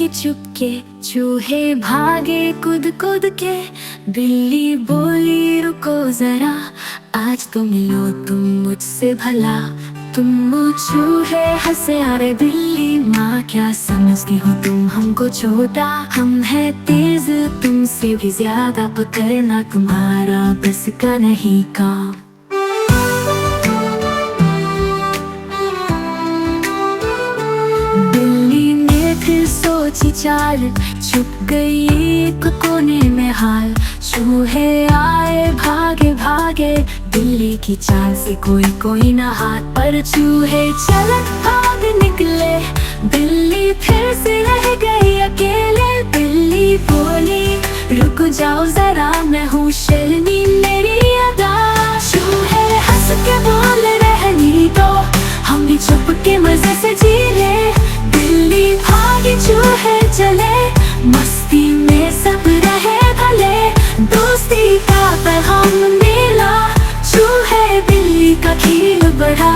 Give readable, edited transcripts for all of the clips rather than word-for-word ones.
की चुपके, चूहे भागे कूद कूद के, बिल्ली बोली रुको जरा, आज तो मिलो तुम मुझसे भला। तुम चूहे हंसे अरे बिल्ली माँ क्या समझती हो तुम हमको छोटा, हम है तेज तुमसे भी ज्यादा, पकड़ना तुम्हारा बस का नहीं काम। बिल्ली ने फिर सोची चाल, छुप गई एक कोने में हाल, चूहे आए भागे भागे, बिल्ली की चाल से कोई न हाथ पर, चूहे चलत भाग निकले, बिल्ली फिर से रह गई अकेले। बिल्ली बोली रुक जाओ जरा, मैं हूँ शेरनी मेरी अदा, चूहे हंस के बोल रहनी दो, हम भी चुप के मजे से जी ले। बिल्ली भागी चूहे चले, मस्ती में सब रहे भले, दोस्ती का पैगाम मिला, चूहे बिल्ली का खेल बढ़ा।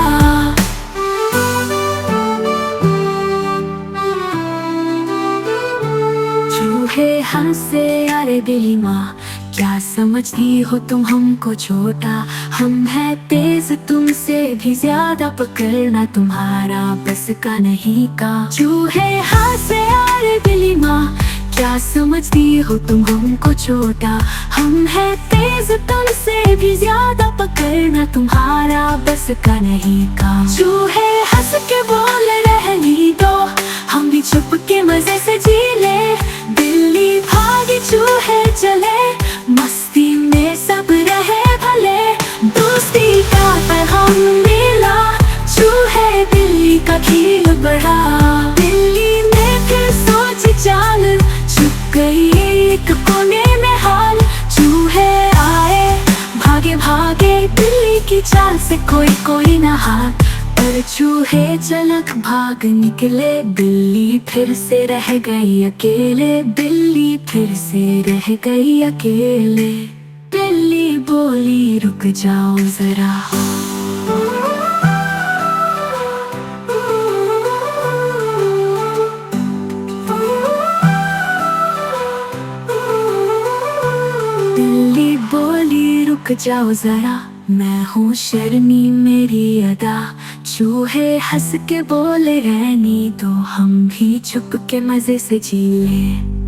चूहे हंसे अरे बिल्ली माँ क्या समझती हो तुम हमको छोटा, हम है तेज तुमसे भी ज्यादा, पकड़ना तुम्हारा बस का नहीं का। चूहे हंसे अरे बिल्ली माँ क्या समझती हो तुम हमको छोटा, हम है तेज तुमसे भी ज्यादा, पकड़ना तुम्हारा बस का नहीं का। चूहे हंस के बोल रहनी दो, हम भी चुप के मजे से जी ले। बिल्ली भागी चूहे चले, मस्ती में सब रहे भले, दोस्ती का पैगाम मिला, चूहे बिल्ली का खेल बढ़ा। बिल्ली ने फिर सोची चाल, छुप गई एक कोने में हाल, चूहे आए भागे भागे, बिल्ली की चाल से कोई न हाथ पर, चूहे चलक भाग निकले, बिल्ली फिर से रह गई अकेले। बिल्ली फिर से रह गई अकेले, बिल्ली बोली रुक जाओ जरा। बिल्ली बोली रुक जाओ जरा, मैं हूँ शेरनी मेरी अदा, चूहे हंस के बोले रहनी दो, हम भी छुप के मजे से जी ले।